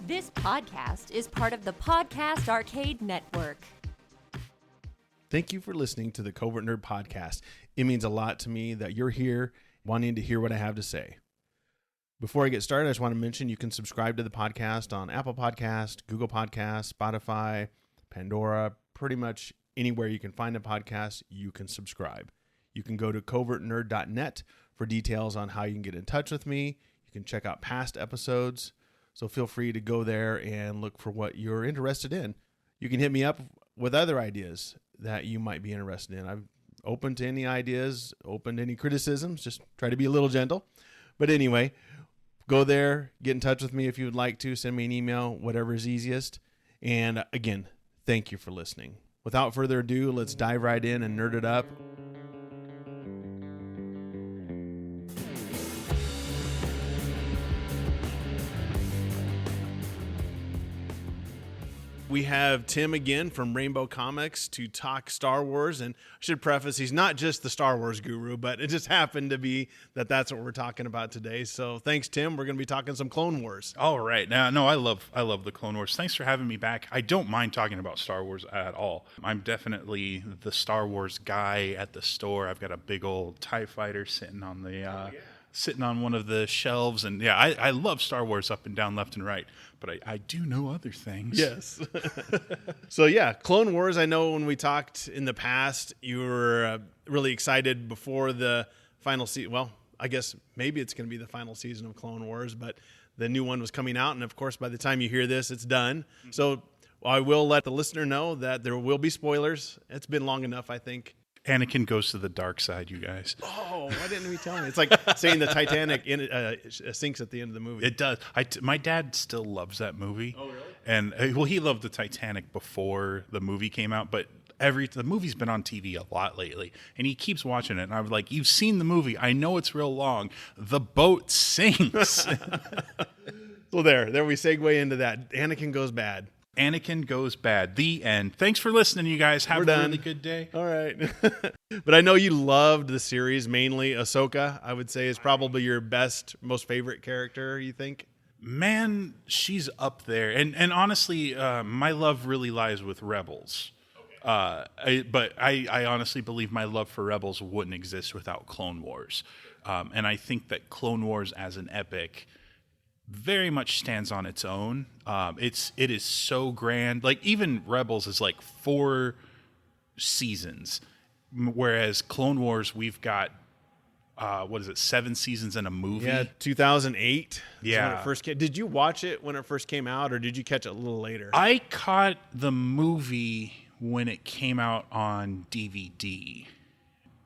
This podcast is part of the Podcast Arcade Network. Thank you for listening to the Covert Nerd Podcast. It means a lot to me that you're here wanting to hear what I have to say. Before I get started, I just want to mention you can subscribe to the podcast on Apple Podcast, Google Podcast, Spotify, Pandora, pretty much anywhere you can find a podcast, you can subscribe. You can go to covertnerd.net for details on how you can get in touch with me. You can check out past episodes. So feel free to go there and look for what you're interested in. You can hit me up with other ideas that you might be interested in. I'm open to any ideas, open to any criticisms. Just try to be a little gentle. But anyway, go there, get in touch with me if you would like to. Send me an email, whatever is easiest. And again, thank you for listening. Without further ado, let's dive right in and nerd it up. We have Tim again from Rainbow Comics to talk Star Wars, and I should preface, he's not just the Star Wars guru, but it just happened to be that that's what we're talking about today. So thanks, Tim. We're going to be talking some Clone Wars. All right. Now, no, I love the Clone Wars. Thanks for having me back. I don't mind talking about Star Wars at all. I'm definitely the Star Wars guy at the store. I've got a big old TIE fighter sitting on the sitting on one of the shelves, and yeah, I love Star Wars up and down, left and right. But I do know other things. Yes. So, yeah, Clone Wars, I know when we talked in the past, you were really excited before the final season. Well, I guess maybe it's going to be the final season of Clone Wars, but the new one was coming out. And, of course, by the time you hear this, it's done. Mm-hmm. So I will let the listener know that there will be spoilers. It's been long enough, I think. Anakin goes to the dark side, you guys. Oh, why didn't we tell me? It's like saying the Titanic sinks at the end of the movie. It does. My dad still loves that movie. Oh, really? And he loved the Titanic before the movie came out, but the movie's been on TV a lot lately, and he keeps watching it. And I was like, "You've seen the movie? I know it's real long. The boat sinks." So there we segue into that. Anakin goes bad. Anakin goes bad. The end. Thanks for listening, you guys. Have a really good day. All right. But I know you loved the series, mainly Ahsoka, I would say, is probably your best, most favorite character, you think? Man, she's up there. And honestly, my love really lies with Rebels. Okay. But I honestly believe my love for Rebels wouldn't exist without Clone Wars. And I think that Clone Wars as an epic very much stands on its own. It is so grand. Like, even Rebels is like 4 seasons, whereas Clone Wars, we've got 7 seasons and a movie. Yeah, 2008. Yeah, when it first came. Did you watch it when it first came out, or did you catch it a little later? I caught the movie when it came out on DVD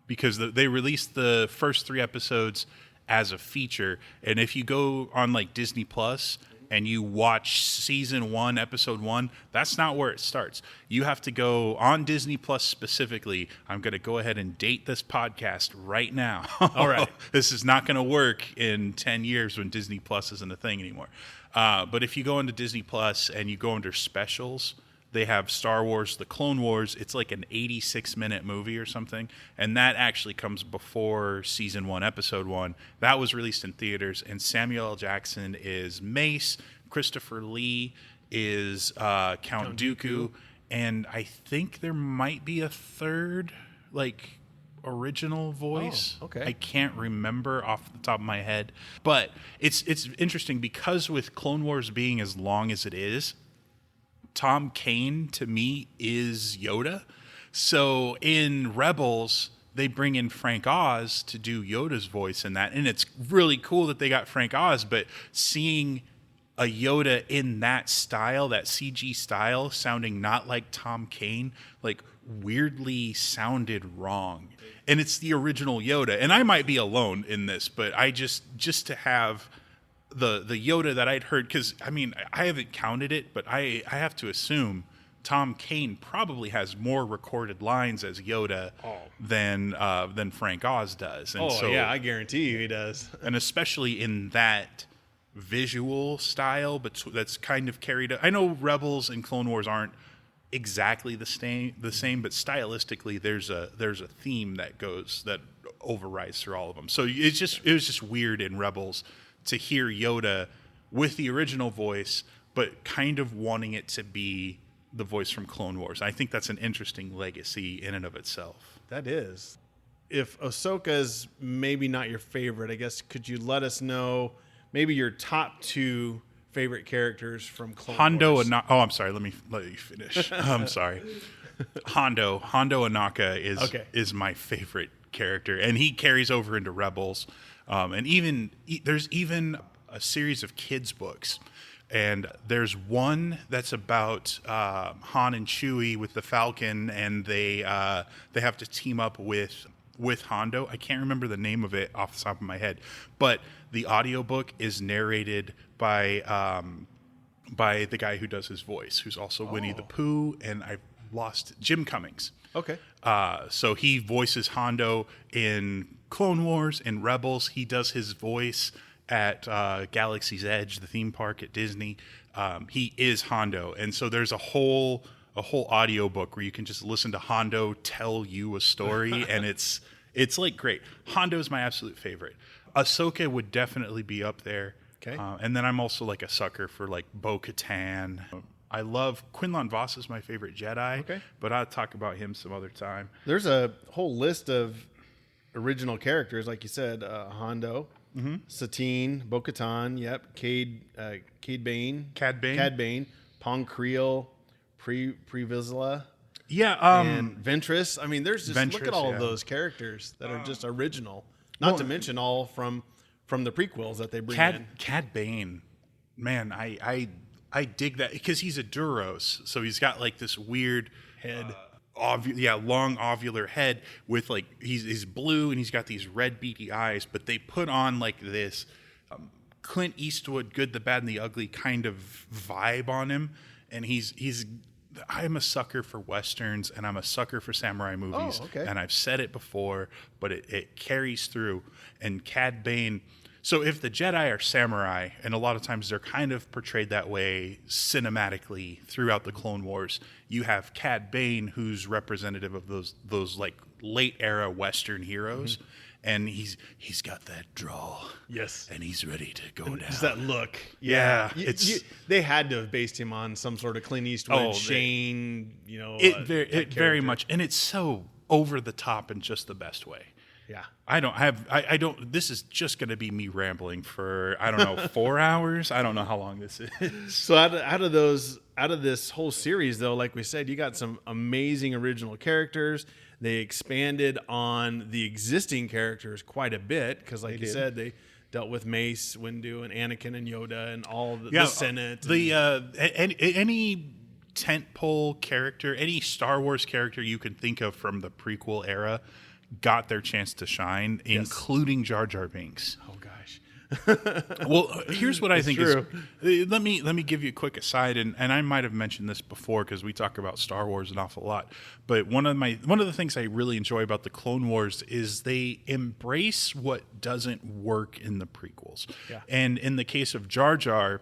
because they released the first 3 episodes as a feature, and if you go on like Disney Plus and you watch season 1, episode 1, that's not where it starts. You have to go on Disney Plus specifically. I'm going to go ahead and date this podcast right now. All right. This is not going to work in 10 years when Disney Plus isn't a thing anymore. But if you go into Disney Plus and you go under specials, they have Star Wars, The Clone Wars. It's like an 86-minute movie or something. And that actually comes before Season 1, Episode 1. That was released in theaters. And Samuel L. Jackson is Mace. Christopher Lee is Count Dooku. And I think there might be a third, original voice. Oh, okay. I can't remember off the top of my head. But it's interesting because with Clone Wars being as long as it is, Tom Kane, to me, is Yoda. So in Rebels, they bring in Frank Oz to do Yoda's voice in that. And it's really cool that they got Frank Oz, but seeing a Yoda in that style, that CG style, sounding not like Tom Kane, weirdly sounded wrong. And it's the original Yoda. And I might be alone in this, but I just to have the Yoda that I'd heard, because I haven't counted it, but I have to assume Tom Kane probably has more recorded lines as Yoda than Frank Oz does. And I guarantee you he does. And especially in that visual style, but that's kind of carried. I know Rebels and Clone Wars aren't exactly the same, but stylistically, there's a theme that overrides through all of them. So it was just weird in Rebels to hear Yoda with the original voice, but kind of wanting it to be the voice from Clone Wars. I think that's an interesting legacy in and of itself. That is. If Ahsoka's maybe not your favorite, I guess, could you let us know maybe your top 2 favorite characters from Clone Wars? I'm sorry. Let you finish. I'm sorry. Hondo Ohnaka is my favorite character, and he carries over into Rebels. And there's even a series of kids books. And there's one that's about Han and Chewie with the Falcon, and they have to team up with Hondo. I can't remember the name of it off the top of my head, but the audiobook is narrated by the guy who does his voice, who's also Winnie the Pooh, and I've lost Jim Cummings. Okay. So he voices Hondo in Clone Wars and Rebels. He does his voice at Galaxy's Edge, the theme park at Disney. He is Hondo, and so there's a whole audio book where you can just listen to Hondo tell you a story, and it's like great. Hondo's my absolute favorite. Ahsoka would definitely be up there. Okay. And then I'm also like a sucker for like Bo-Katan. I love Quinlan Vos is my favorite Jedi. Okay. But I'll talk about him some other time. There's a whole list of original characters, like you said, Hondo, Satine, Bo-Katan, Cad Bane, Pong Creel, Pre-Vizsla, and Ventress. I mean, there's just look at all of those characters that are just original. Not to mention all from the prequels that they bring in. Cad Bane, man, I dig that because he's a Duros, so he's got like this weird Head. Long ovular head with like he's blue and he's got these red beady eyes, but they put on like this Clint Eastwood Good, the Bad, and the Ugly kind of vibe on him, and I'm a sucker for westerns and I'm a sucker for samurai movies. Oh, okay. And I've said it before, but it carries through. And Cad Bane. So if the Jedi are samurai, and a lot of times they're kind of portrayed that way cinematically throughout the Clone Wars, you have Cad Bane, who's representative of those like late era Western heroes, and he's got that drawl, Yes, and he's ready to go down. Just that look. Yeah, they had to have based him on some sort of Clint Eastwood, Shane. It very much, and it's so over the top in just the best way. Yeah. I don't, this is just going to be me rambling for, 4 hours. I don't know how long this is. So out of this whole series, though, like we said, you got some amazing original characters. They expanded on the existing characters quite a bit because, like you said, they dealt with Mace, Windu, and Anakin and Yoda and all the Senate. Any tentpole character, any Star Wars character you can think of from the prequel era got their chance to shine, including Jar Jar Binks. Oh gosh. Well, here's what I think is. Let me give you a quick aside, and I might have mentioned this before because we talk about Star Wars an awful lot. But one of the things I really enjoy about the Clone Wars is they embrace what doesn't work in the prequels. Yeah. And in the case of Jar Jar,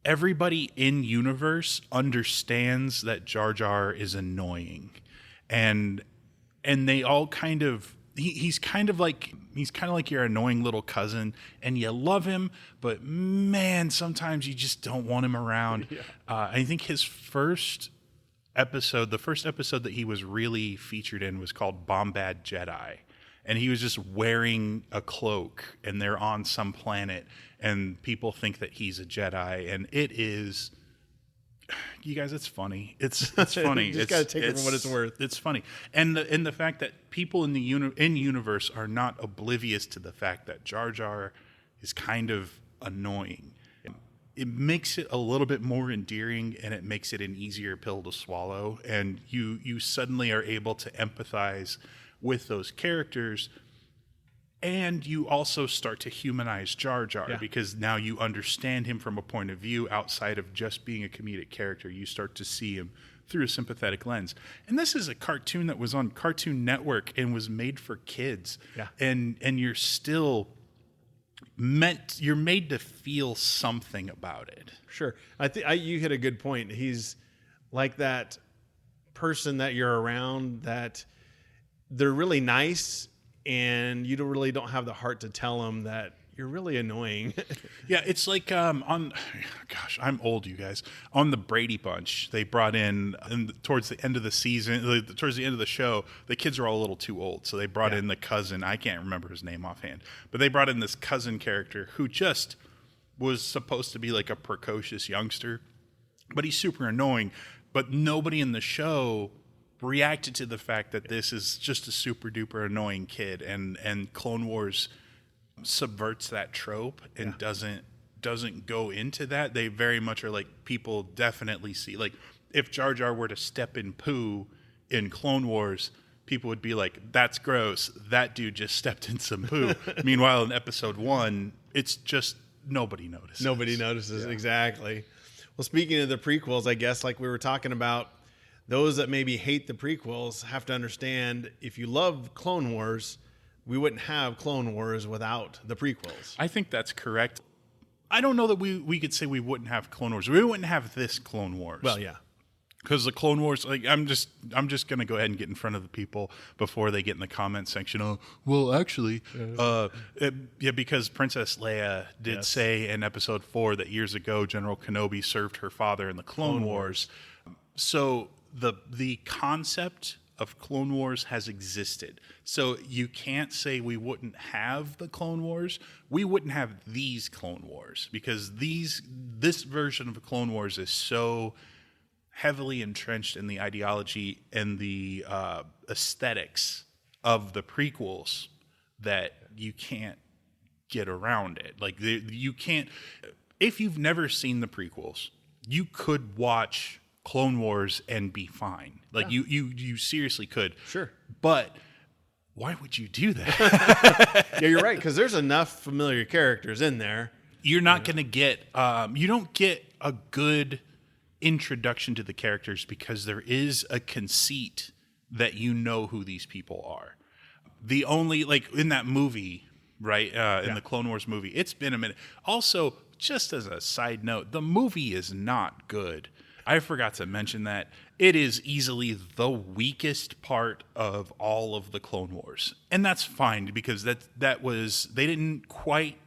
everybody in universe understands that Jar Jar is annoying, and they all kind of he's kind of like your annoying little cousin, and you love him, but man, sometimes you just don't want him around. Yeah. I think his first episode that he was really featured in was called Bombad Jedi, and he was just wearing a cloak, and they're on some planet, and people think that he's a Jedi, and it is. You guys, it's funny. It's funny. You just got to take it for what it's worth. It's funny, and the fact that people in the universe are not oblivious to the fact that Jar Jar is kind of annoying. It makes it a little bit more endearing, and it makes it an easier pill to swallow. And you suddenly are able to empathize with those characters. And you also start to humanize Jar Jar because now you understand him from a point of view outside of just being a comedic character. You start to see him through a sympathetic lens. And this is a cartoon that was on Cartoon Network and was made for kids. Yeah. And you're still you're made to feel something about it. Sure. I think you hit a good point. He's like that person that you're around that they're really nice, and you don't have the heart to tell them that you're really annoying. Yeah, it's like gosh, I'm old, you guys. On the Brady Bunch, they brought in towards the end of the season, towards the end of the show, the kids are all a little too old, so they brought in the cousin. I can't remember his name offhand, but they brought in this cousin character who just was supposed to be like a precocious youngster, but he's super annoying. But nobody in the show reacted to the fact that this is just a super duper annoying kid, and Clone Wars subverts that trope and doesn't go into that. They very much are like, people definitely see, like, if Jar Jar were to step in poo in Clone Wars, people would be like, that's gross, that dude just stepped in some poo. Meanwhile, in episode 1, it's just nobody notices. Exactly. Well, speaking of the prequels, I guess, like we were talking about, those that maybe hate the prequels have to understand, if you love Clone Wars, we wouldn't have Clone Wars without the prequels. I think that's correct. I don't know that we could say we wouldn't have Clone Wars. We wouldn't have this Clone Wars. Well, yeah. Because the Clone Wars, like, I'm just going to go ahead and get in front of the people before they get in the comment section. Oh, well, actually, because Princess Leia did say in episode 4 that years ago General Kenobi served her father in the Clone Wars. So the concept of Clone Wars has existed. So you can't say we wouldn't have the Clone Wars. We wouldn't have these Clone Wars, because this version of the Clone Wars is so heavily entrenched in the ideology and the aesthetics of the prequels that you can't get around it. Like, you can't, if you've never seen the prequels, you could watch Clone Wars and be fine. Like, you seriously could. Sure. But why would you do that? Yeah, you're right, because there's enough familiar characters in there. You're not going to get, you don't get a good introduction to the characters, because there is a conceit that you know who these people are. The only, like, in that movie, right, in the Clone Wars movie, it's been a minute. Also, just as a side note, the movie is not good. I forgot to mention that. It is easily the weakest part of all of the Clone Wars. And that's fine, because that was, they didn't quite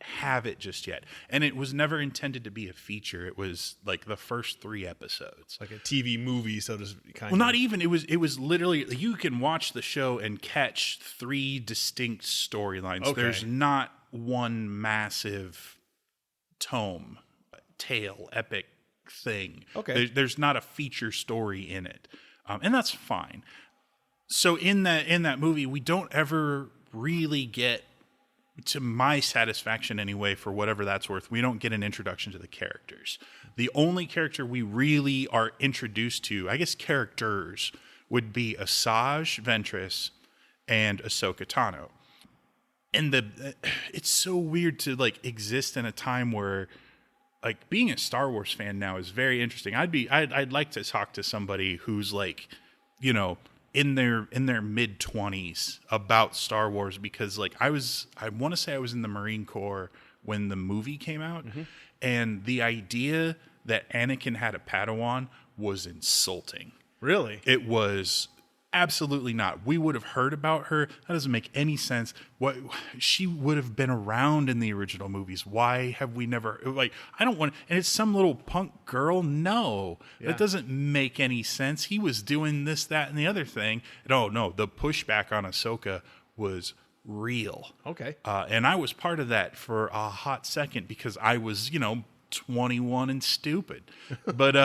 have it just yet. And it was never intended to be a feature. It was like the first 3 episodes. Like a TV movie, so to speak. Well, not even. It was literally, you can watch the show and catch 3 distinct storylines. Okay. There's not one massive tale, epic thing. Okay. There's not a feature story in it. And that's fine. So in that movie, we don't ever really get, to my satisfaction anyway, for whatever that's worth, we don't get an introduction to the characters. The only character we really are introduced to, I guess characters, would be Asajj Ventress and Ahsoka Tano. And it's so weird to, like, exist in a time where, like, being a Star Wars fan now is very interesting. I'd like to talk to somebody who's, like, you know, in their mid-20s about Star Wars, because, like, I want to say I was in the Marine Corps when the movie came out, and the idea that Anakin had a Padawan was insulting. Really? It was absolutely not. We would have heard about her. That doesn't make any sense. What, she would have been around in the original movies. Why have we never, like, I don't want, and it's some little punk girl. No, that doesn't make any sense. He was doing this, that, and the other thing. And, oh no, the pushback on Ahsoka was real. Okay. And I was part of that for a hot second, because I was, 21 and stupid. But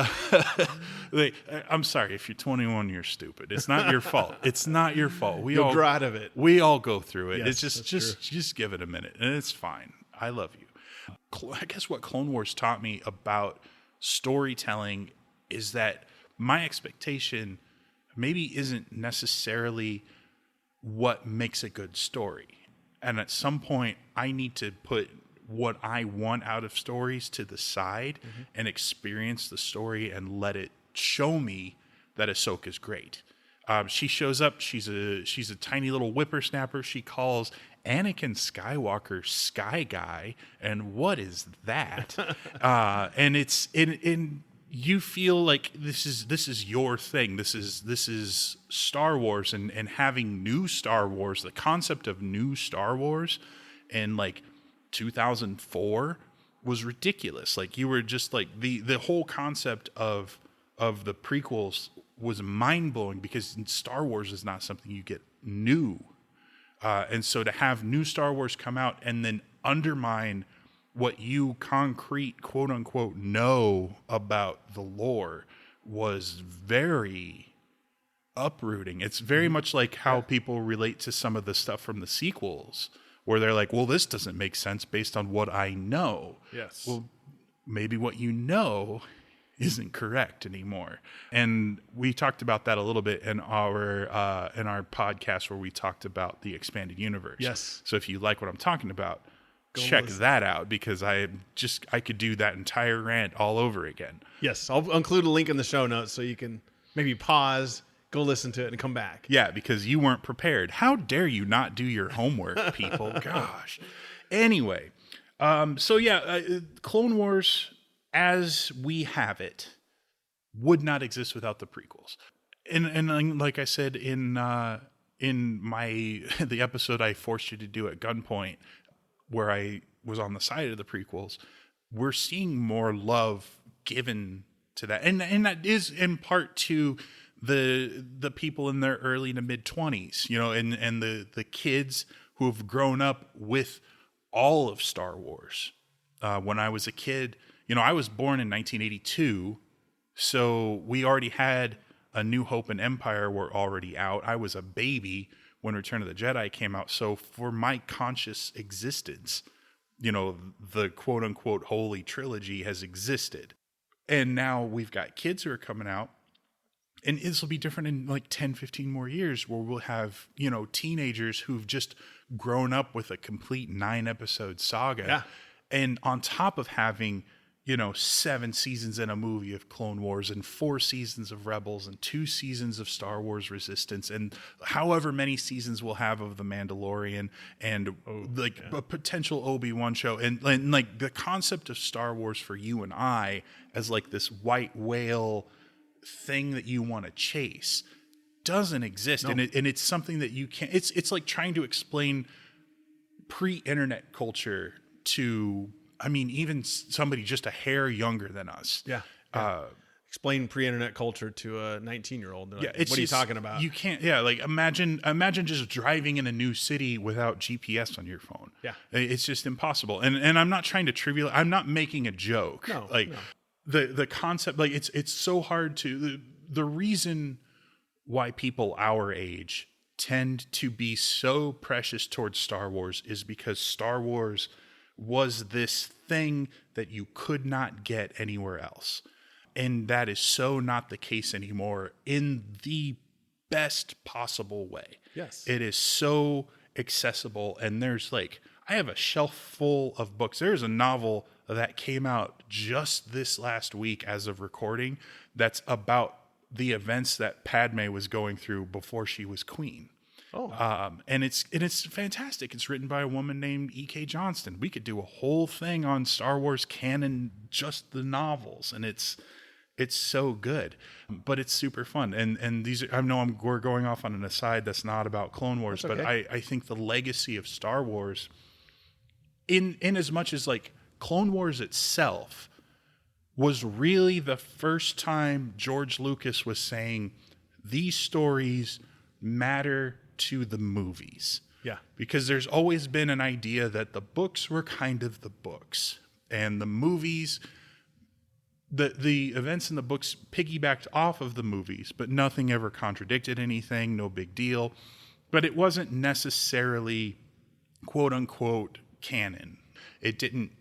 I'm sorry, if you're 21, you're stupid. It's not your fault. It's not your fault. You'll grow out of it. We all go through it. Yes, It's just give it a minute, and it's fine. I love you. I guess what Clone Wars taught me about storytelling is that my expectation maybe isn't necessarily what makes a good story. And at some point, I need to put what I want out of stories to the side and experience the story and let it show me that Ahsoka's great. She shows up. She's a tiny little whippersnapper. She calls Anakin Skywalker Sky Guy, and what is that? And it's in you feel like this is your thing. This is Star Wars, and having new Star Wars. The concept of new Star Wars in like 2004 was ridiculous. Like, you were just like, the whole concept of the prequels was mind-blowing, because Star Wars is not something you get new. And so to have new Star Wars come out and then undermine what you concrete, quote unquote, know about the lore was very uprooting. It's very much like how people relate to some of the stuff from the sequels, where they're like, well, this doesn't make sense based on what I know. Yes. Well, maybe what you know isn't correct anymore. And we talked about that a little bit in our podcast where we talked about the expanded universe. Yes. So if you like what I'm talking about, check that out, because I could do that entire rant all over again. Yes, I'll include a link in the show notes so you can maybe pause, go listen to it, and come back. Yeah, because you weren't prepared. How dare you not do your homework, people? Gosh. Anyway, Clone Wars, as we have it, would not exist without the prequels. And like I said in the episode I forced you to do at gunpoint, where I was on the side of the prequels, we're seeing more love given to that, and that is in part to the people in their early to mid 20s, and the kids who have grown up with all of Star Wars. When I was a kid, I was born in 1982, so we already had A New Hope and Empire were already out. I was a baby when Return of the Jedi came out. So for my conscious existence, the quote unquote holy trilogy has existed. And now we've got kids who are coming out, and this will be different in like 10, 15 more years, where we'll have, teenagers who've just grown up with a complete 9-episode saga. Yeah. And on top of having, 7 seasons in a movie of Clone Wars, and 4 seasons of Rebels, and 2 seasons of Star Wars Resistance, and however many seasons we'll have of The Mandalorian, and a potential Obi-Wan show, and like the concept of Star Wars for you and I as like this white whale thing that you want to chase doesn't exist. No. And it's something that you can't, it's like trying to explain pre-internet culture to, even somebody just a hair younger than us. Yeah. Explain pre-internet culture to a 19-year-old. Like, what are you talking about? You can't. Yeah, like imagine just driving in a new city without GPS on your phone. Yeah, it's just impossible. And I'm not trying to trivialize. I'm not making a joke. No, the concept. Like it's so hard to. The reason why people our age tend to be so precious towards Star Wars is because Star Wars was this thing that you could not get anywhere else. And that is so not the case anymore in the best possible way. Yes. It is so accessible. And there's I have a shelf full of books. There's a novel that came out just this last week as of recording that's about the events that Padme was going through before she was queen. Oh. And it's fantastic. It's written by a woman named E.K. Johnston. We could do a whole thing on Star Wars canon, just the novels, and it's so good. But it's super fun. And these are, we're going off on an aside that's not about Clone Wars, okay. But I think the legacy of Star Wars, in as much as Clone Wars itself was really the first time George Lucas was saying these stories matter to the movies. Yeah. Because there's always been an idea that the books were kind of the books, and the movies, the events in the books piggybacked off of the movies, but nothing ever contradicted anything, no big deal. But it wasn't necessarily quote unquote canon. It didn't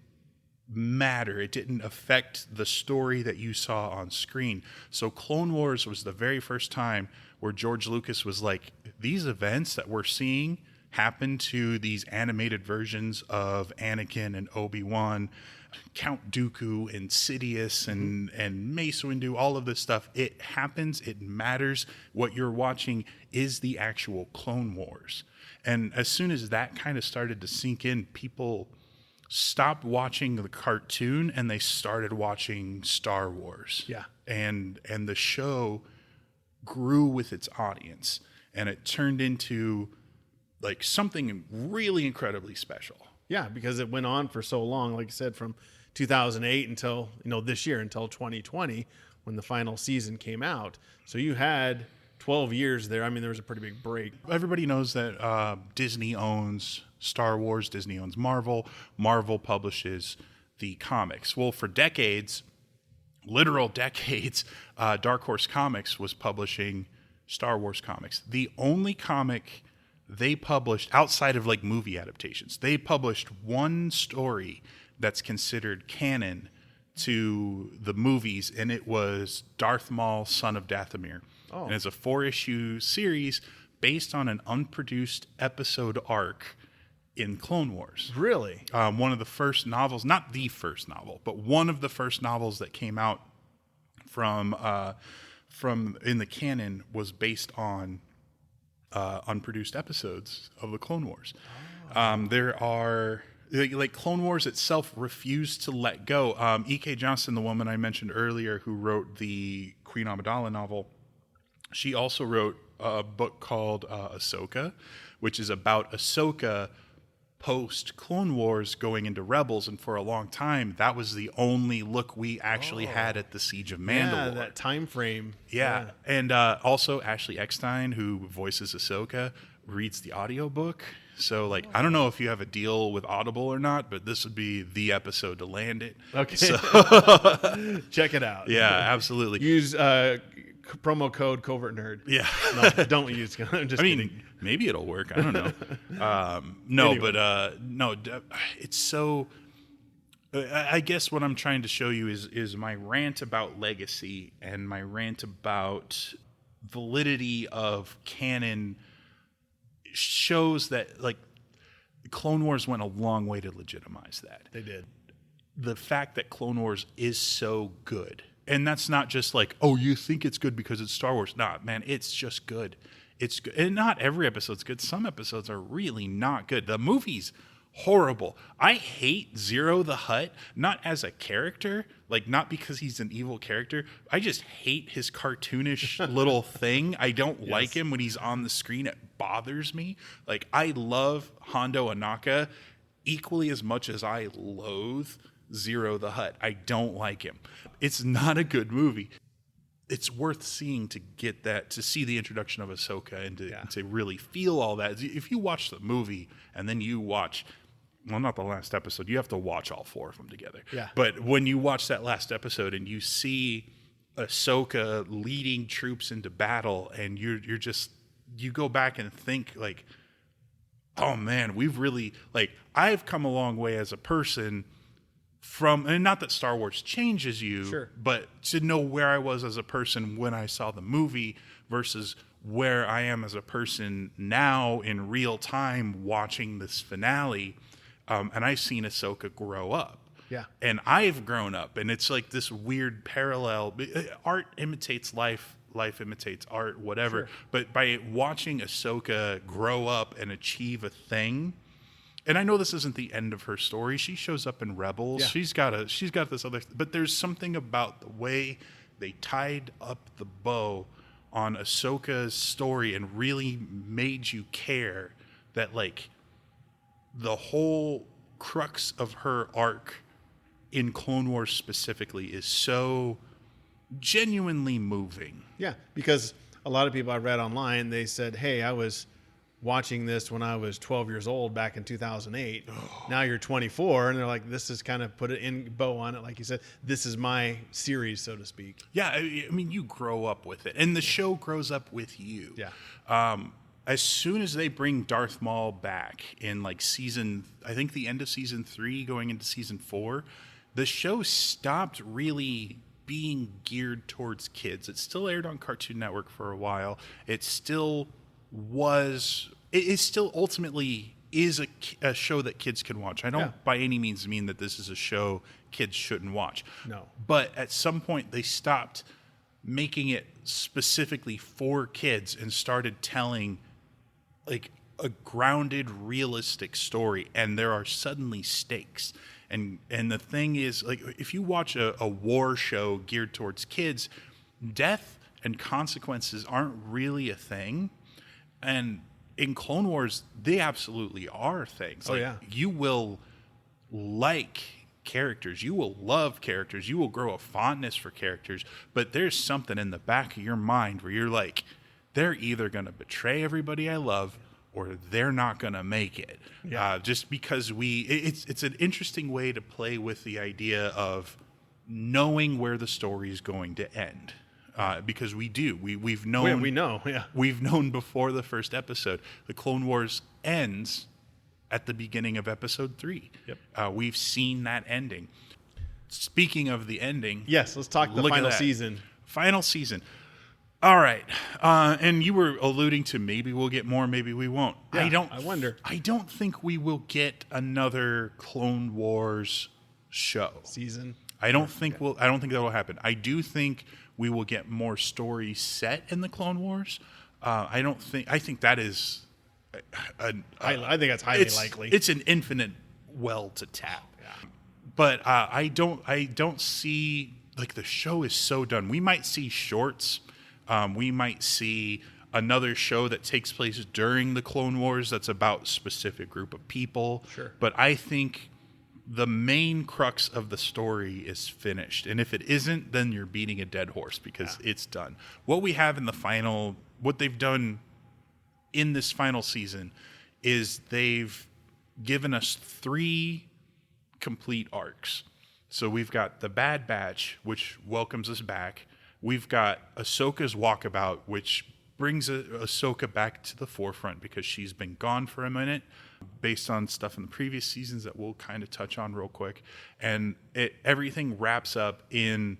matter. It didn't affect the story that you saw on screen. So Clone Wars was the very first time where George Lucas was like, these events that we're seeing happen to these animated versions of Anakin and Obi-Wan, Count Dooku and Sidious and Mace Windu, all of this stuff. It happens. It matters. What you're watching is the actual Clone Wars. And as soon as that kind of started to sink in, people stopped watching the cartoon and they started watching Star Wars. Yeah. And the show grew with its audience, and it turned into something really incredibly special. Yeah, because it went on for so long, like I said, from 2008 until, this year, until 2020, when the final season came out. So you had 12 years there. I mean, there was a pretty big break. Everybody knows that Disney owns Star Wars, Disney owns Marvel, Marvel publishes the comics. Well, for decades, literal decades, Dark Horse Comics was publishing Star Wars comics. The only comic they published outside of like movie adaptations, they published one story that's considered canon to the movies, and it was Darth Maul, Son of Dathomir. And it's a 4-issue series based on an unproduced episode arc in Clone Wars. Really? One of the first novels, not the first novel, but one of the first novels that came out from in the canon was based on unproduced episodes of the Clone Wars. There are like Clone Wars itself refused to let go. E.K. Johnston, the woman I mentioned earlier, who wrote the Queen Amidala novel, she also wrote a book called Ahsoka, which is about Ahsoka post Clone Wars going into Rebels, and for a long time that was the only look we actually had at the Siege of Mandalore. Yeah, that time frame. Yeah. And also Ashley Eckstein, who voices Ahsoka, reads the audiobook. So, like, I don't know if you have a deal with Audible or not, but this would be the episode to land it. Okay. So, Check it out. yeah, absolutely. Use promo code Covert Nerd. Yeah. No, don't use. I'm just kidding. Maybe it'll work. I don't know. No, Anyway. but no, it's so. I guess what I'm trying to show you is my rant about legacy and my rant about validity of canon shows that, like, Clone Wars went a long way to legitimize that. They did. The fact that Clone Wars is so good, and that's not just like, oh, you think it's good because it's Star Wars. Nah, man, it's just good. It's good. And not every episode's good. Some episodes are really not good. The movie's horrible. I hate Zero the Hutt, not as a character, like not because he's an evil character. I just hate his cartoonish little thing. I don't like him when he's on the screen. It bothers me. Like, I love Hondo Anaka equally as much as I loathe Zero the Hutt. I don't like him. It's not a good movie. It's worth seeing to get that, to see the introduction of Ahsoka and to really feel all that. If you watch the movie and then you watch, well, not the last episode, you have to watch all 4 of them together. Yeah. But when you watch that last episode and you see Ahsoka leading troops into battle, and you're just, you go back and think like, oh man, we've really, like, I've come a long way as a person from, and not that Star Wars changes you, Sure, but to know where I was as a person when I saw the movie versus where I am as a person now in real time watching this finale. And I've seen Ahsoka grow up. Yeah. And I've grown up, and it's like this weird parallel. Art imitates life, life imitates art, whatever. Sure. But by watching Ahsoka grow up and achieve a thing, and I know this isn't the end of her story. She shows up in Rebels. Yeah. She's got this other, but there's something about the way they tied up the bow on Ahsoka's story and really made you care that, like, the whole crux of her arc in Clone Wars specifically is so genuinely moving. Yeah, because a lot of people I read online, they said, hey, I was watching this when I was 12 years old back in 2008. Now you're 24, and they're like, this is kind of put it in bow on it. Like you said, this is my series, so to speak. Yeah, I mean, you grow up with it, and the show grows up with you. Yeah. As soon as they bring Darth Maul back in, like, I think the end of season 3 going into season 4, the show stopped really being geared towards kids. It still aired on Cartoon Network for a while. It still was, it still ultimately is a show that kids can watch. I don't by any means mean that this is a show kids shouldn't watch. No. But at some point they stopped making it specifically for kids and started telling, like, a grounded, realistic story, and there are suddenly stakes. And the thing is, like, if you watch a war show geared towards kids, death and consequences aren't really a thing. And in Clone Wars, they absolutely are things. Oh, yeah. You will like characters, you will love characters, you will grow a fondness for characters, but there's something in the back of your mind where you're like, they're either going to betray everybody I love or they're not going to make it. Yeah. Just because it's an interesting way to play with the idea of knowing where the story is going to end. Because we've known, we know, we've known before the first episode. The Clone Wars ends at the beginning of episode 3. Yep. We've seen that ending. Speaking of the ending, Yes, let's talk the look at final that. season. Final season. All right. And you were alluding to maybe we'll get more, maybe we won't. Yeah, I wonder. I don't think we will get another Clone Wars show. Season. I don't think that will happen. I do think we will get more stories set in the Clone Wars. I think that is I think that's highly likely. It's an infinite well to tap. Yeah. But I don't see, like, the show is so done. We might see shorts. We might see another show that takes place during the Clone Wars that's about a specific group of people. Sure. But I think the main crux of the story is finished. And if it isn't, then you're beating a dead horse because it's done. What we have in what they've done in this final season is they've given us 3 complete arcs. So we've got the Bad Batch, which welcomes us back. We've got Ahsoka's Walkabout, which brings Ahsoka back to the forefront because she's been gone for a minute based on stuff in the previous seasons that we'll kind of touch on real quick. And everything wraps up in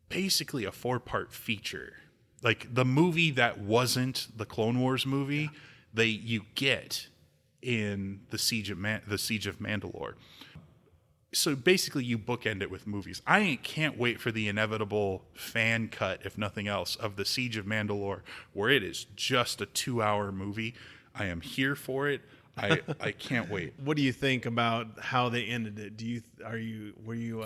basically a 4-part feature. Like the movie that wasn't the Clone Wars movie, you get in the Siege of Mandalore. So basically, you bookend it with movies. I can't wait for the inevitable fan cut, if nothing else, of the Siege of Mandalore, where it is just a 2-hour movie. I am here for it. I can't wait. What do you think about how they ended it? Were you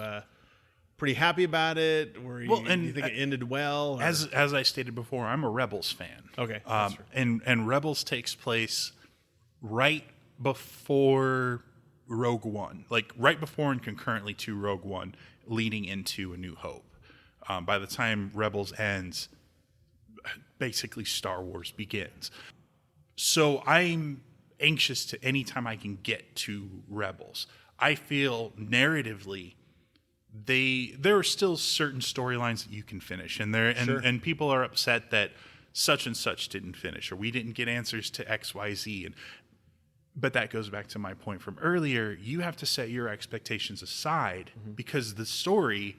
pretty happy about it? Do you think it ended well? Or? As I stated before, I'm a Rebels fan. Okay, and Rebels takes place right before Rogue One, like right before and concurrently to Rogue One, leading into A New Hope. By the time Rebels ends, basically Star Wars begins. So I'm anxious to anytime I can get to Rebels. I feel narratively there are still certain storylines that you can finish, and people are upset that such and such didn't finish, or we didn't get answers to XYZ. But that goes back to my point from earlier. You have to set your expectations aside because the story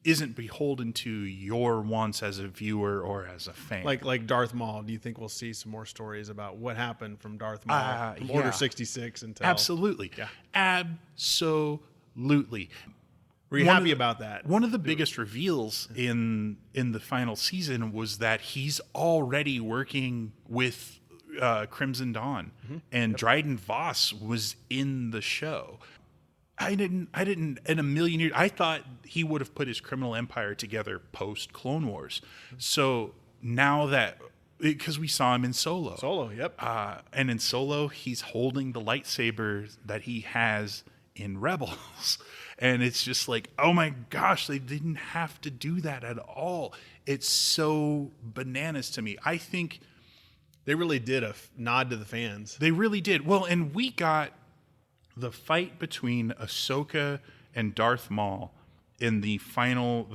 isn't beholden to your wants as a viewer or as a fan. Like Darth Maul. Do you think we'll see some more stories about what happened from Darth Maul, from Order 66 until... Absolutely. Yeah. Absolutely. Were you happy about that? One of the biggest reveals in the final season was that he's already working with Crimson Dawn, and Dryden Voss was in the show. I didn't in a million years. I thought he would have put his criminal empire together post Clone Wars. So now that, because we saw him in Solo. Yep. And in Solo, he's holding the lightsaber that he has in Rebels. And it's just like, oh my gosh, they didn't have to do that at all. It's so bananas to me. I think they really did a nod to the fans. They really did. Well, and we got the fight between Ahsoka and Darth Maul in the final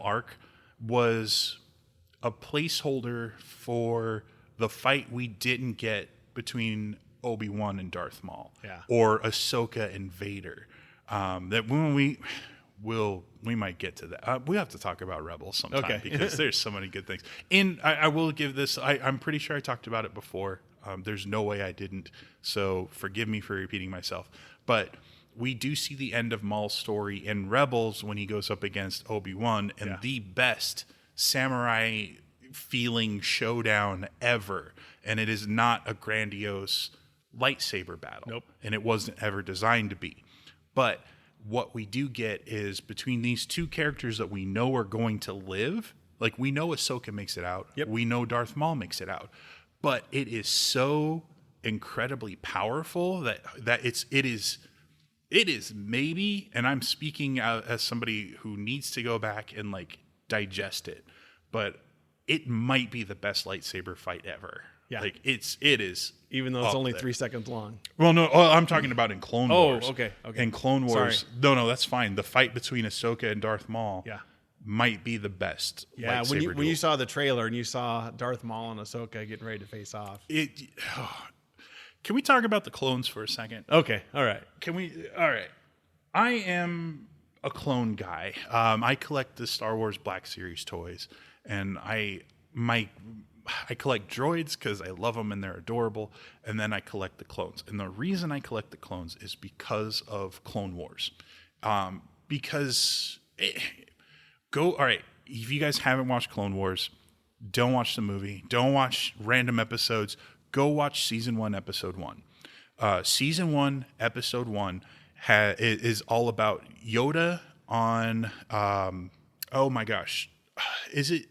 arc was a placeholder for the fight we didn't get between Obi-Wan and Darth Maul, or Ahsoka and Vader. That when we might get to that. We have to talk about Rebels sometime because there's so many good things. And I will give this. I'm pretty sure I talked about it before. There's no way I didn't. So forgive me for repeating myself. But we do see the end of Maul's story in Rebels when he goes up against Obi-Wan, and the best samurai feeling showdown ever. And it is not a grandiose lightsaber battle. Nope. And it wasn't ever designed to be. But what we do get is between these two characters that we know are going to live, like we know Ahsoka makes it out. Yep. We know Darth Maul makes it out. but it is so incredibly powerful that it is maybe, and I'm speaking as somebody who needs to go back and like digest it, but it might be the best lightsaber fight ever. Yeah. Like it is, even though it's only there. 3 seconds long. Well, no, I'm talking about in Clone Wars. Oh, okay. In Clone Wars, Sorry. no, that's fine. The fight between Ahsoka and Darth Maul, might be the best. Yeah, lightsaber when you saw the trailer and you saw Darth Maul and Ahsoka getting ready to face off. Can we talk about the clones for a second? Okay, all right. All right. I am a clone guy. I collect the Star Wars Black Series toys, and I collect droids because I love them and they're adorable, and then I collect the clones. And the reason I collect the clones is because of Clone Wars. All right, if you guys haven't watched Clone Wars, don't watch the movie. Don't watch random episodes. Go watch Season 1, Episode 1. Season 1, Episode 1 is all about Yoda on, oh my gosh, is it,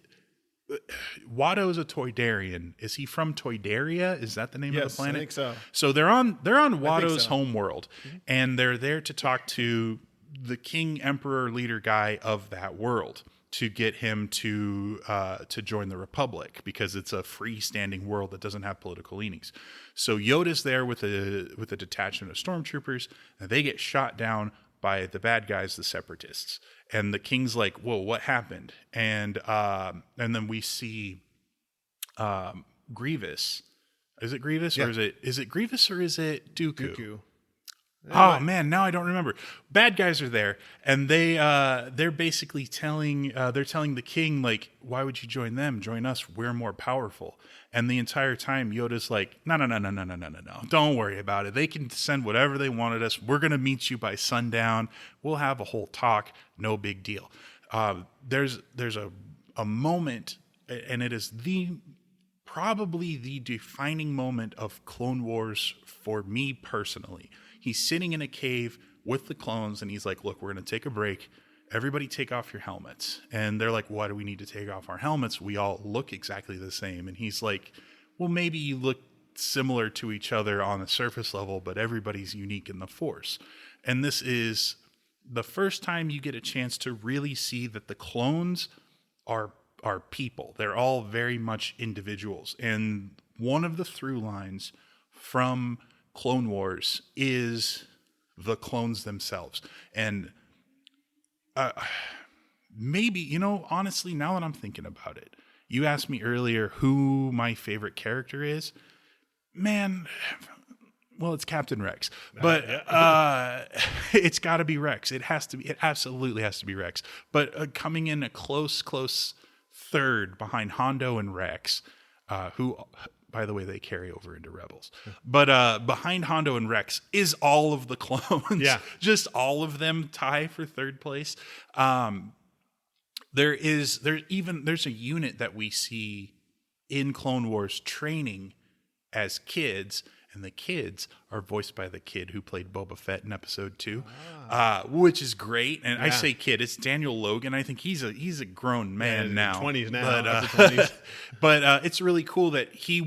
Watto's a Toydarian. Is he from Toydaria? Is that the name of the planet? I think so. So they're on Watto's so. home world, and they're there to talk to the king, emperor, leader guy of that world to get him to join the Republic because it's a freestanding world that doesn't have political leanings. So Yoda's there with a detachment of stormtroopers, and they get shot down by the bad guys, the separatists. And the king's like, "Whoa, what happened?" And then we see Grievous. Is it Grievous or is it Grievous or is it Dooku? Oh man, now I don't remember. Bad guys are there, and they're basically telling the king, like, why would you join them? Join us. We're more powerful. And the entire time, Yoda's like, no, don't worry about it. They can send whatever they want at us. We're gonna meet you by sundown. We'll have a whole talk. No big deal. There's a moment, and it is probably the defining moment of Clone Wars for me personally. He's sitting in a cave with the clones, and he's like, look, we're going to take a break. Everybody take off your helmets. And they're like, why do we need to take off our helmets? We all look exactly the same. And he's like, well, maybe you look similar to each other on the surface level, but everybody's unique in the Force. And this is the first time you get a chance to really see that the clones are people. They're all very much individuals. And one of the through lines from Clone Wars is the clones themselves. And maybe, honestly, now that I'm thinking about it, you asked me earlier who my favorite character is. Man, well, it's Captain Rex, but it's got to be Rex. It absolutely has to be Rex. But coming in a close third behind Hondo and Rex, who, by the way, they carry over into Rebels. But behind Hondo and Rex is all of the clones. Yeah. Just all of them tie for third place. There's a unit that we see in Clone Wars training as kids, and the kids are voiced by the kid who played Boba Fett in Episode 2, which is great. And I say kid, it's Daniel Logan. I think he's a grown man now. 20s now. But it's really cool that he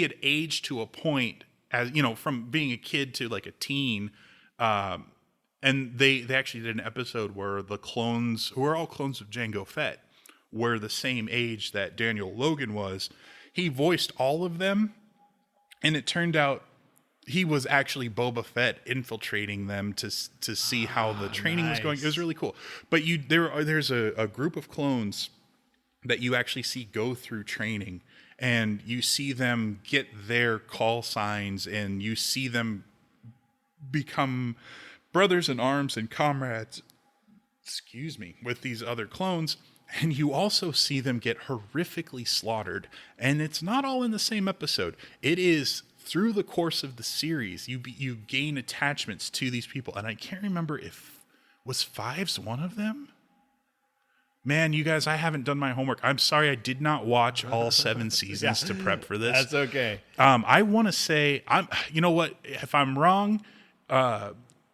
had aged to a point, as from being a kid to like a teen. And they actually did an episode where the clones, who are all clones of Jango Fett, were the same age that Daniel Logan was. He voiced all of them. And it turned out he was actually Boba Fett infiltrating them to see how the training was going. It was really cool. But there's a group of clones that you actually see go through training, and you see them get their call signs, and you see them become brothers in arms and comrades, with these other clones. And you also see them get horrifically slaughtered. And it's not all in the same episode. It is through the course of the series. You gain attachments to these people. And I can't remember was Fives one of them? Man, you guys, I haven't done my homework. I'm sorry I did not watch all 7 seasons to prep for this. That's okay. I want to say, you know what? If I'm wrong,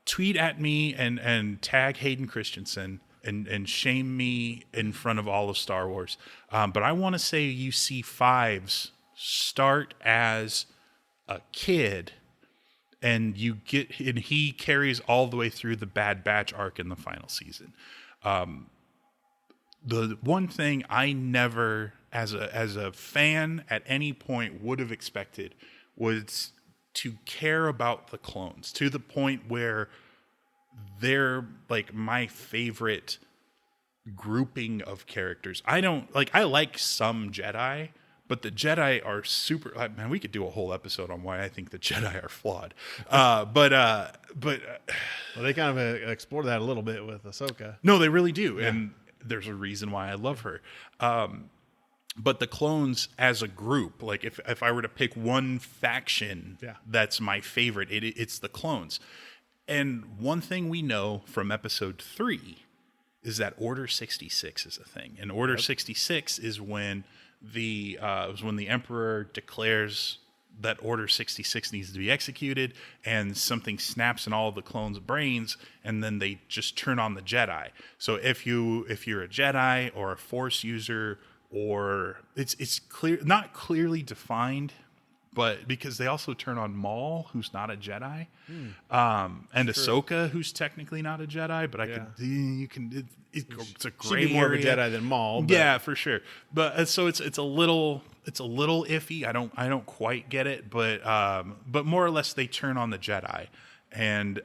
tweet at me and tag Hayden Christensen. And shame me in front of all of Star Wars. But I want to say you see Fives start as a kid, and he carries all the way through the Bad Batch arc in the final season. The one thing I never, as a fan at any point, would have expected was to care about the clones to the point where they're like my favorite grouping of characters. I like some Jedi, but the Jedi are super. Man, we could do a whole episode on why I think the Jedi are flawed. But well, they kind of explore that a little bit with Ahsoka. No, they really do, and there's a reason why I love her. But the clones as a group, like if I were to pick one faction that's my favorite, it's the clones. And one thing we know from episode 3 is that Order 66 is a thing. And Order 66 is when the Emperor declares that Order 66 needs to be executed, and something snaps in all of the clones' brains, and then they just turn on the Jedi. So if you're a Jedi or a Force user, or it's clear, not clearly defined, but because they also turn on Maul, who's not a Jedi, and Ahsoka, who's technically not a Jedi, but it's a gray She'd be more area. of a Jedi than Maul. But. Yeah, for sure. But so it's a little iffy. I don't quite get it, but more or less they turn on the Jedi, and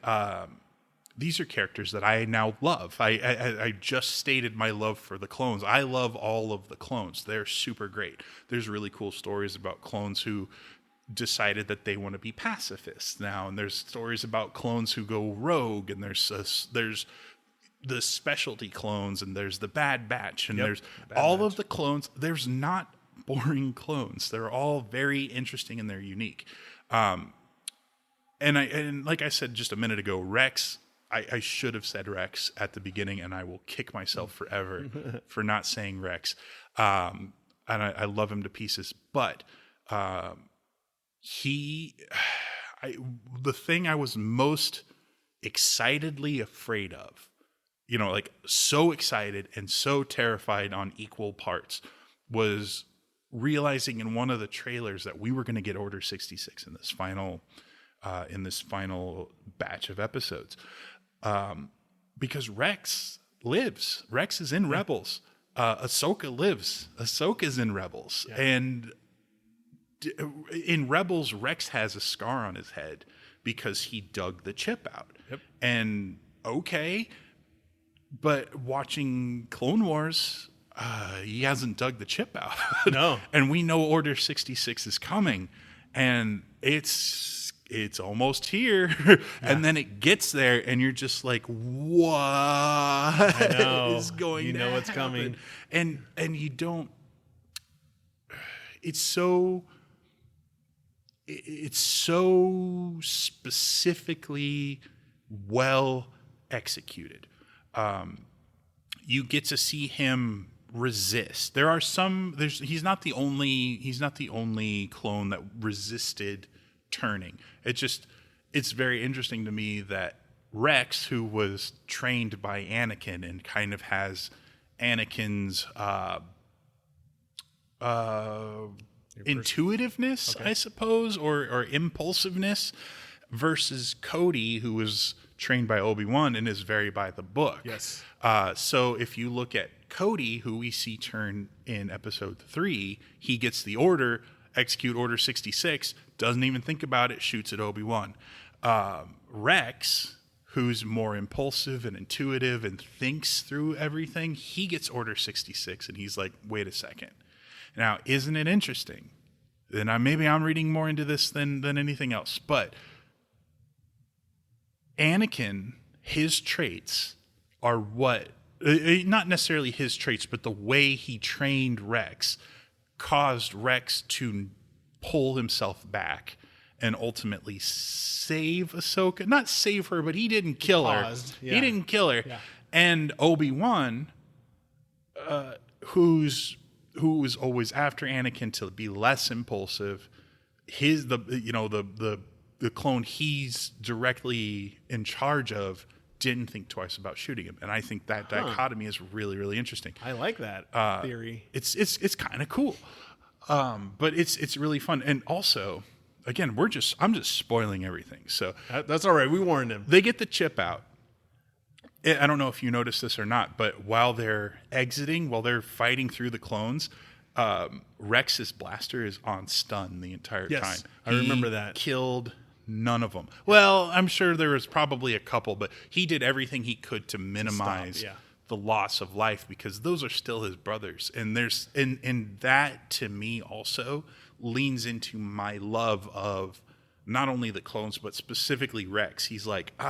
these are characters that I now love. I just stated my love for the clones. I love all of the clones. They're super great. There's really cool stories about clones who decided that they want to be pacifists now, and there's stories about clones who go rogue, and there's the specialty clones, and there's the Bad Batch, and there's all of the clones. There's not boring clones. They're all very interesting and they're unique. And like I said just a minute ago, Rex. I should have said Rex at the beginning, and I will kick myself forever for not saying Rex. And I love him to pieces, but the thing I was most excitedly afraid of, like so excited and so terrified on equal parts, was realizing in one of the trailers that we were going to get Order 66 in this final batch of episodes. Because Rex lives. Rex is in Rebels. Ahsoka lives. Ahsoka's in Rebels. Yeah. And in Rebels, Rex has a scar on his head because he dug the chip out. Yep. And okay, but watching Clone Wars, he hasn't dug the chip out. No. And we know Order 66 is coming, and it's almost here. And then it gets there, and you're just like, what is going to happen? It's coming. And you don't, it's so specifically well executed. You get to see him resist. There are some, he's not the only clone that resisted turning. It's very interesting to me that Rex, who was trained by Anakin and kind of has Anakin's intuitiveness, I suppose, or impulsiveness, versus Cody, who was trained by Obi-Wan and is very by the book. Yes. So if you look at Cody, who we see turn in episode 3, he gets the order, execute Order 66, doesn't even think about it, shoots at Obi-Wan. Rex, who's more impulsive and intuitive and thinks through everything, he gets Order 66, and he's like, wait a second. Now, isn't it interesting? And maybe I'm reading more into this than anything else, but Anakin, his traits are what, not necessarily his traits, but the way he trained Rex caused Rex to pull himself back and ultimately save Ahsoka. Not save her, but he didn't kill her. Yeah. He didn't kill her. Yeah. And Obi-Wan, who was always after Anakin to be less impulsive, the clone he's directly in charge of didn't think twice about shooting him, and I think that dichotomy is really, really interesting. I like that theory. It's kind of cool. But it's really fun. And also, again, I'm just spoiling everything. So That's all right. We warned him. they get the chip out. I don't know if you noticed this or not, but while they're fighting through the clones, Rex's blaster is on stun the entire Yes, time. I remember that. Killed none of them. Well, I'm sure there was probably a couple, but he did everything he could to minimize the loss of life because those are still his brothers. And there's and that to me also leans into my love of not only the clones, but specifically Rex. He's like, and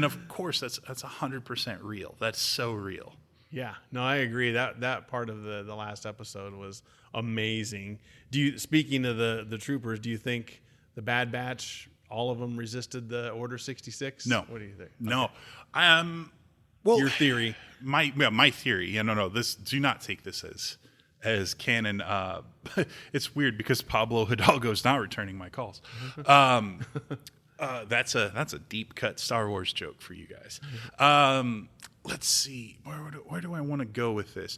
of course that's 100% real. That's so real. Yeah, no, I agree. That part of the last episode was amazing. Speaking of the troopers, do you think the Bad Batch, all of them resisted the Order 66? No. What do you think? No. Okay. Well, Your theory. My theory. Yeah, no. Do not take this as canon. It's weird because Pablo Hidalgo is not returning my calls. That's a deep cut Star Wars joke for you guys. Let's see. Where do I want to go with this?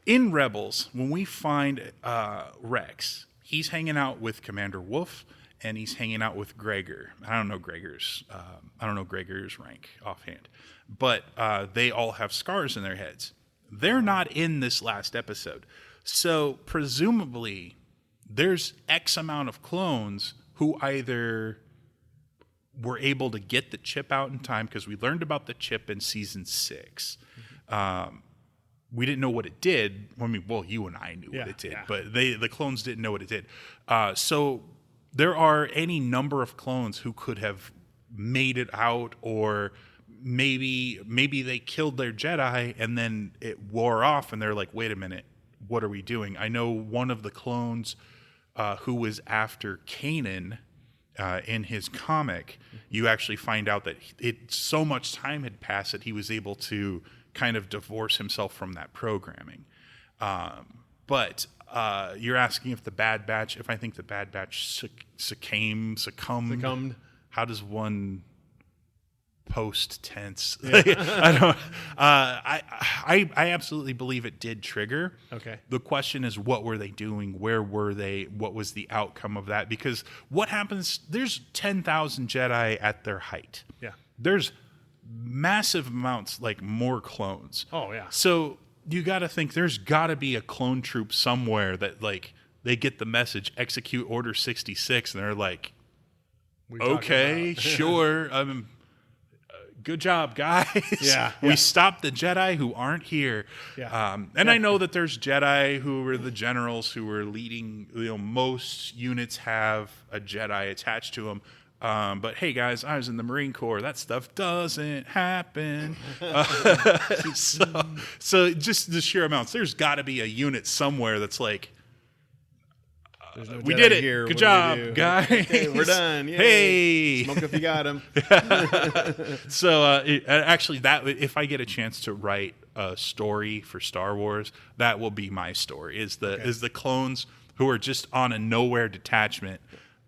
In Rebels, when we find Rex, he's hanging out with Commander Wolf and he's hanging out with Gregor. I don't know Gregor's rank offhand, but they all have scars in their heads. They're not in this last episode. So presumably there's X amount of clones who either were able to get the chip out in time because we learned about the chip in season 6. We didn't know what it did. I mean, well, you and I knew what it did, but the clones didn't know what it did. So there are any number of clones who could have made it out, or maybe they killed their Jedi and then it wore off and they're like, wait a minute, what are we doing? I know one of the clones who was after Kanan in his comic, you actually find out that so much time had passed that he was able to kind of divorce himself from that programming. But you're asking if I think the Bad Batch succumbed. How does one post tense? I don't. I absolutely believe it did trigger. Okay. The question is, what were they doing? Where were they? What was the outcome of that? Because what happens? There's 10,000 Jedi at their height. Yeah. There's massive amounts, like more clones. Oh yeah. So you got to think there's got to be a clone troop somewhere that like they get the message, execute Order 66, and they're like, okay, sure. Good job, guys. Yeah, We stopped the Jedi who aren't here. Yeah. I know that there's Jedi who were the generals who were leading. most units have a Jedi attached to them. But hey, guys, I was in the Marine Corps. That stuff doesn't happen. So just the sheer amounts. There's got to be a unit somewhere that's like, No we Jedi did it. here. Good What job, do we do? guys. Okay, we're done. Yay. Hey. Smoke if you got him. So actually, if I get a chance to write a story for Star Wars, that will be my story. Is the clones who are just on a nowhere detachment,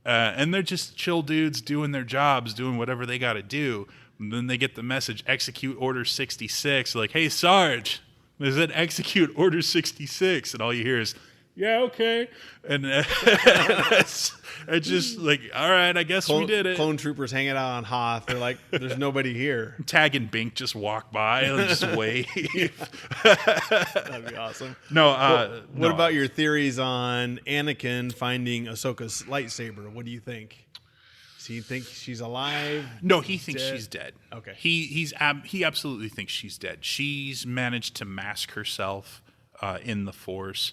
and they're just chill dudes doing their jobs, doing whatever they got to do. And then they get the message, execute Order 66. Like, hey, Sarge, is it execute Order 66? And all you hear is, yeah, okay. And it's just like, all right, I guess we did it. Clone troopers hanging out on Hoth. They're like, there's nobody here. Tag and Bink just walk by and just wave. That'd be awesome. No, What about your theories on Anakin finding Ahsoka's lightsaber? What do you think? Do you think she's alive? No, he thinks she's dead. Okay. He absolutely thinks she's dead. She's managed to mask herself in the Force.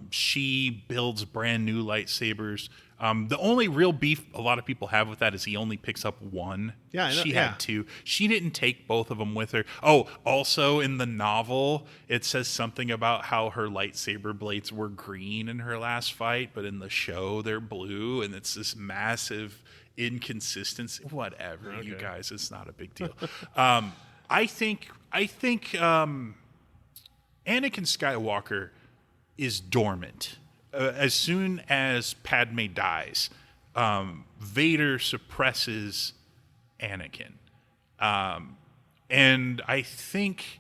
She builds brand new lightsabers. The only real beef a lot of people have with that is he only picks up one. Yeah, she had two. She didn't take both of them with her. Oh, also in the novel, it says something about how her lightsaber blades were green in her last fight, but in the show they're blue, and it's this massive inconsistency. Whatever, you guys, it's not a big deal. I think Anakin Skywalker is dormant. As soon as Padme dies, Vader suppresses Anakin. And I think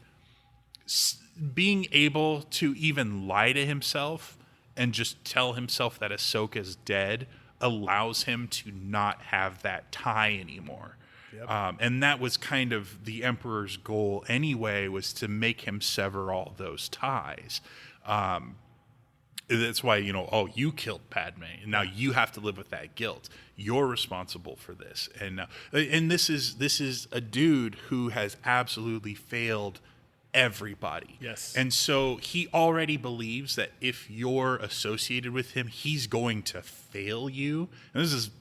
being able to even lie to himself and just tell himself that Ahsoka's dead allows him to not have that tie anymore. Yep. And that was kind of the Emperor's goal anyway, was to make him sever all those ties. That's why, you killed Padme, and now you have to live with that guilt. You're responsible for this. And this is a dude who has absolutely failed everybody. Yes. And so he already believes that if you're associated with him, he's going to fail you. And this is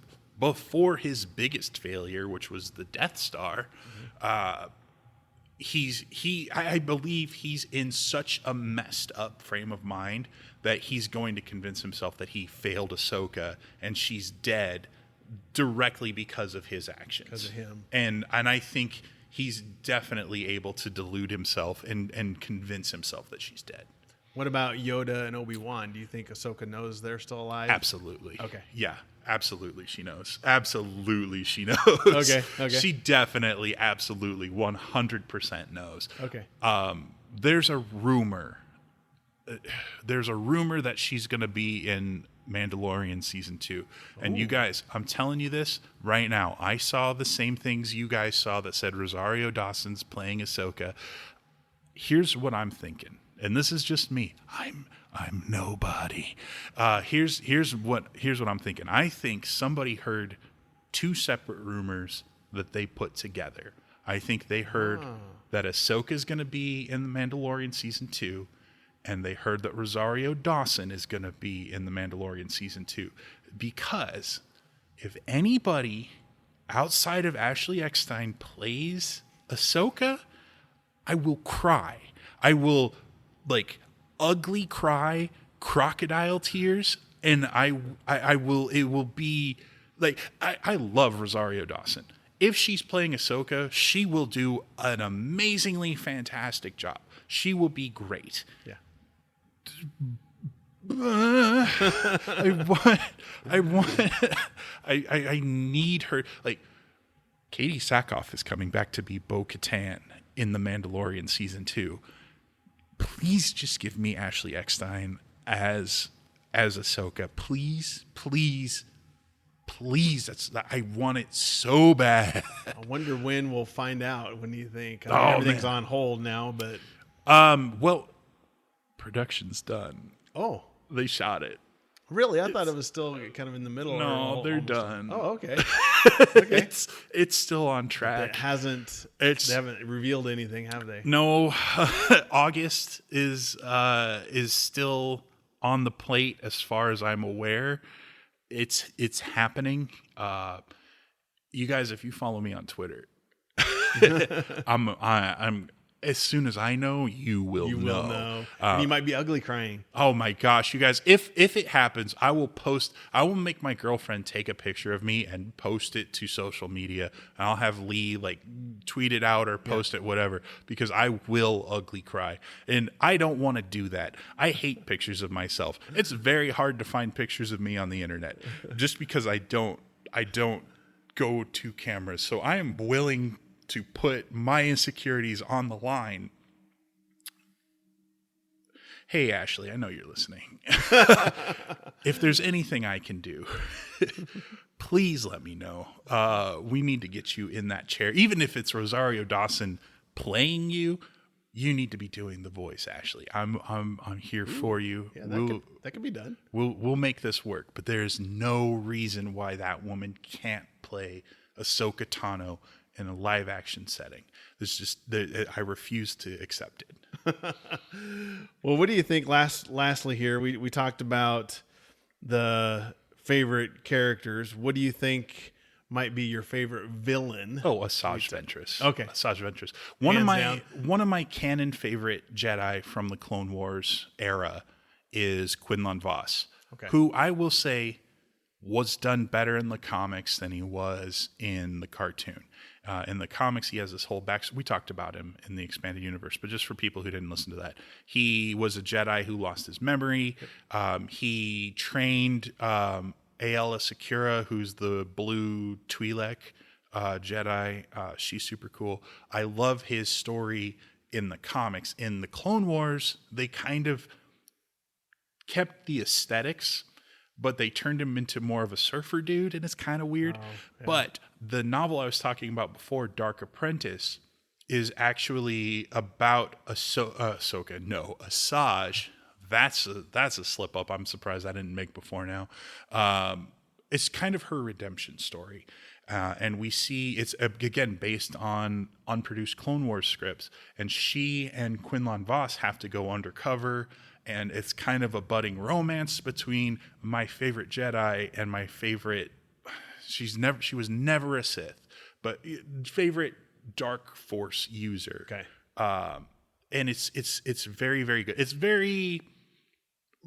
before his biggest failure, which was the Death Star. Mm-hmm. I believe he's in such a messed up frame of mind that he's going to convince himself that he failed Ahsoka and she's dead directly because of his actions. Because of him. And I think he's definitely able to delude himself and convince himself that she's dead. What about Yoda and Obi-Wan? Do you think Ahsoka knows they're still alive? Absolutely. Okay. Yeah, absolutely she knows. Absolutely she knows. Okay. She definitely, absolutely, 100% knows. Okay. There's a rumor. There's a rumor that she's going to be in Mandalorian season 2. And you guys, I'm telling you this right now. I saw the same things you guys saw that said Rosario Dawson's playing Ahsoka. Here's what I'm thinking. And this is just me. I'm nobody. Here's what I'm thinking. I think somebody heard 2 separate rumors that they put together. I think they heard that Ahsoka's going to be in the Mandalorian season 2, and they heard that Rosario Dawson is going to be in the Mandalorian season 2. Because if anybody outside of Ashley Eckstein plays Ahsoka, I will cry. I will ugly cry, crocodile tears, and I will. It will be I love Rosario Dawson. If she's playing Ahsoka, she will do an amazingly fantastic job. She will be great. Yeah. I need her. Katie Sackhoff is coming back to be Bo-Katan in The Mandalorian season 2. Please just give me Ashley Eckstein as Ahsoka. Please. I want it so bad. I wonder when we'll find out. When do you think? Everything's on hold now, but well, production's done. Oh, they shot it. Really? I thought it was still kind of in the middle. No, they're done. Oh, okay. Okay. It's still on track. They haven't revealed anything, have they? No. August is still on the plate as far as I'm aware. It's happening. You guys, if you follow me on Twitter, I'm as soon as I know, you will know. And you might be ugly crying. Oh my gosh, you guys! If it happens, I will make my girlfriend take a picture of me and post it to social media. And I'll have Lee tweet it out or post it, whatever, because I will ugly cry, and I don't want to do that. I hate pictures of myself. It's very hard to find pictures of me on the internet, just because I don't go to cameras. So I am willing to put my insecurities on the line. Hey, Ashley, I know you're listening. If there's anything I can do, please let me know. We need to get you in that chair. Even if it's Rosario Dawson playing you, you need to be doing the voice, Ashley. I'm here for you. Yeah, that could be done. We'll make this work, but there's no reason why that woman can't play Ahsoka Tano in a live action setting. I refuse to accept it. Well, what do you think? Lastly here, we talked about the favorite characters. What do you think might be your favorite villain? Oh, Asajj Ventress. Okay. Asajj Ventress. One of my canon favorite Jedi from the Clone Wars era is Quinlan Vos, who I will say was done better in the comics than he was in the cartoon. In the comics, he has this whole backstory. We talked about him in the expanded universe, but just for people who didn't listen to that, he was a Jedi who lost his memory. He trained Aayla Secura, who's the blue Twi'lek Jedi. She's super cool. I love his story in the comics. In the Clone Wars, they kind of kept the aesthetics, but they turned him into more of a surfer dude, and it's kind of weird. But the novel I was talking about before, Dark Apprentice, is actually about Asajj. That's a slip up. I'm surprised I didn't make before now. It's kind of her redemption story. And we see it's, again, based on unproduced Clone Wars scripts. And she and Quinlan Vos have to go undercover. And it's kind of a budding romance between my favorite Jedi and my favorite, she was never a Sith, but favorite Dark Force user. Okay. And it's very, very good. It's very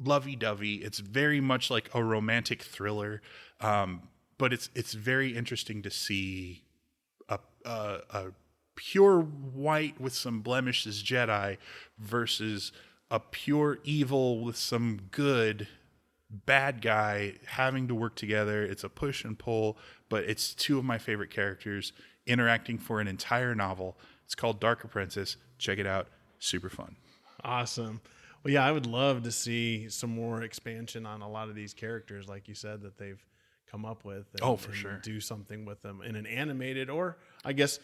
lovey-dovey. It's very much like a romantic thriller. But it's very interesting to see a pure white with some blemishes Jedi versus a pure evil with some good bad guy having to work together. It's a push and pull, but it's two of my favorite characters interacting for an entire novel. It's called Dark Apprentice. Check it out. Super fun. Awesome. Well, yeah, I would love to see some more expansion on a lot of these characters, like you said, that they've come up with. And, for sure. Do something with them in an animated, or I guess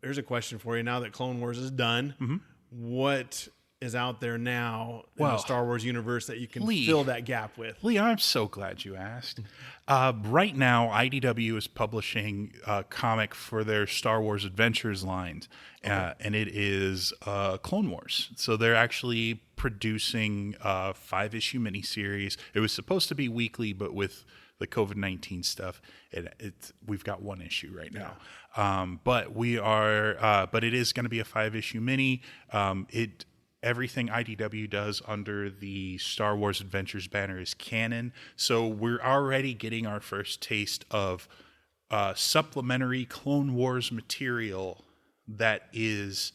here's a question for you. Now that Clone Wars is done, what is out there now in the Star Wars universe that you can fill that gap with? Lee, I'm so glad you asked. Right now, IDW is publishing a comic for their Star Wars Adventures lines, and it is Clone Wars. So they're actually producing a 5-issue miniseries. It was supposed to be weekly, but with the COVID-19 stuff, we've got 1 issue right now. But it is going to be a 5-issue mini. Everything IDW does under the Star Wars Adventures banner is canon. So we're already getting our first taste of supplementary Clone Wars material that is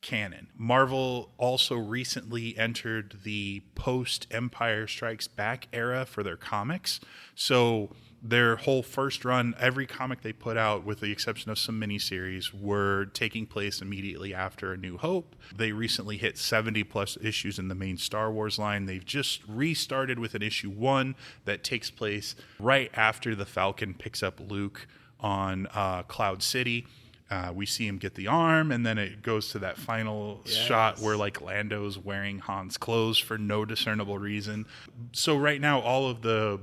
canon. Marvel also recently entered the post-Empire Strikes Back era for their comics. So their whole first run, every comic they put out, with the exception of some miniseries, were taking place immediately after A New Hope. They recently hit 70-plus issues in the main Star Wars line. They've just restarted with an issue 1 that takes place right after the Falcon picks up Luke on Cloud City. We see him get the arm, and then it goes to that final shot where like Lando's wearing Han's clothes for no discernible reason. So right now, all of the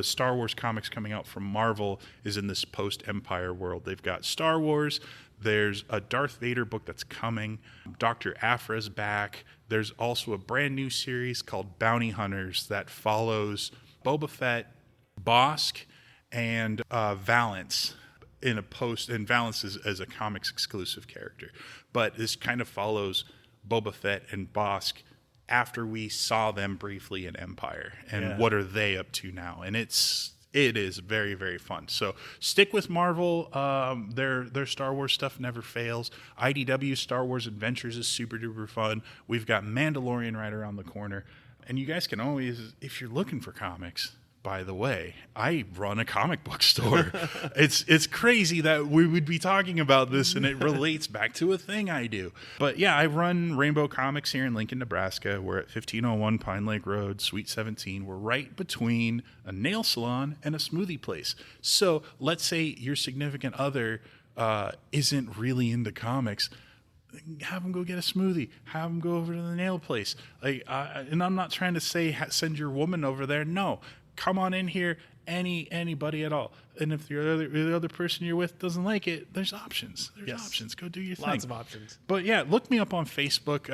Star Wars comics coming out from Marvel is in this post-Empire world. They've got Star Wars. There's a Darth Vader book that's coming. Dr. Aphra's back. There's also a brand new series called Bounty Hunters that follows Boba Fett, Bossk, and Valance. And Valance is as a comics exclusive character, but this kind of follows Boba Fett and Bossk after we saw them briefly in Empire, and what are they up to now? And it is very, very fun. So stick with Marvel. Their Star Wars stuff never fails. IDW Star Wars Adventures is super duper fun. We've got Mandalorian right around the corner, and you guys can always, if you're looking for comics. By the way, I run a comic book store. It's crazy that we would be talking about this, and it relates back to a thing I do. But yeah, I run Rainbow Comics here in Lincoln, Nebraska. We're at 1501 Pine Lake Road, Suite 17. We're right between a nail salon and a smoothie place. So let's say your significant other isn't really into comics. Have them go get a smoothie. Have them go over to the nail place. And I'm not trying to say send your woman over there. No. Come on in here, anybody at all. And if the other person you're with doesn't like it, there's options. There's options. Go do your thing. Lots of options. But yeah, look me up on Facebook.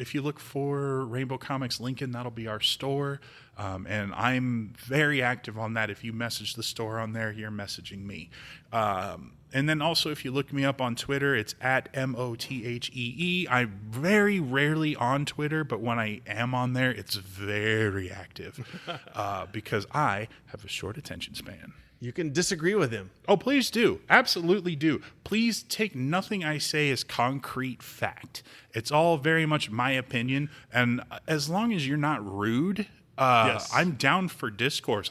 If you look for Rainbow Comics Lincoln, that'll be our store. And I'm very active on that. If you message the store on there, you're messaging me. And then also, if you look me up on Twitter, it's at MOTHEE. I'm very rarely on Twitter, but when I am on there, it's very active because I have a short attention span. You can disagree with him. Oh, please do. Absolutely do. Please take nothing I say as concrete fact. It's all very much my opinion. And as long as you're not rude, I'm down for discourse.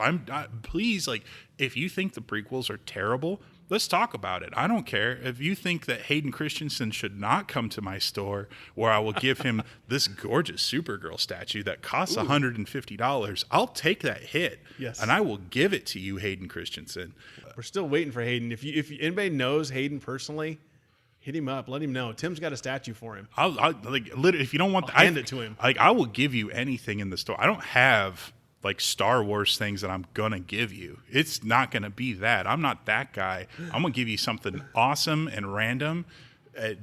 Please, like, if you think the prequels are terrible, Let's talk about it. I don't care. If you think that Hayden Christensen should not come to my store where I will give him this gorgeous Supergirl statue that costs $150, I'll take that hit. Yes. And I will give it to you, Hayden Christensen. We're still waiting for Hayden. If anybody knows Hayden personally, hit him up. Let him know. Tim's got a statue for him. I'll like literally, if you don't want hand it to him. Like, I will give you anything in the store. I don't have like Star Wars things that I'm gonna give you. It's not gonna be that. I'm not that guy. I'm gonna give you something awesome and random.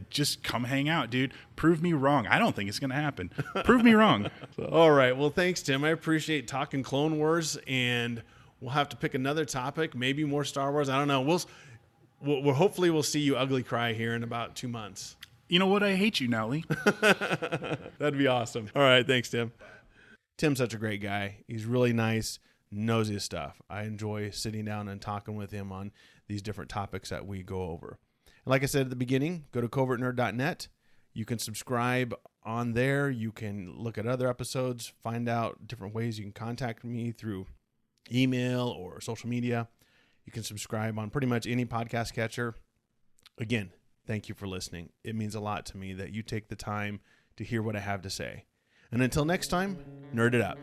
Just come hang out, dude. Prove me wrong. I don't think it's gonna happen. Prove me wrong. All right. Well, thanks, Tim. I appreciate talking Clone Wars, and we'll have to pick another topic, maybe more Star Wars. I don't know. We'll hopefully we'll see you ugly cry here in about 2 months. You know what? I hate you now, Lee. That'd be awesome. All right. Thanks, Tim. Tim's such a great guy. He's really nice, knows his stuff. I enjoy sitting down and talking with him on these different topics that we go over. And like I said at the beginning, go to covertnerd.net. You can subscribe on there. You can look at other episodes, find out different ways you can contact me through email or social media. You can subscribe on pretty much any podcast catcher. Again, thank you for listening. It means a lot to me that you take the time to hear what I have to say. And until next time, nerd it up.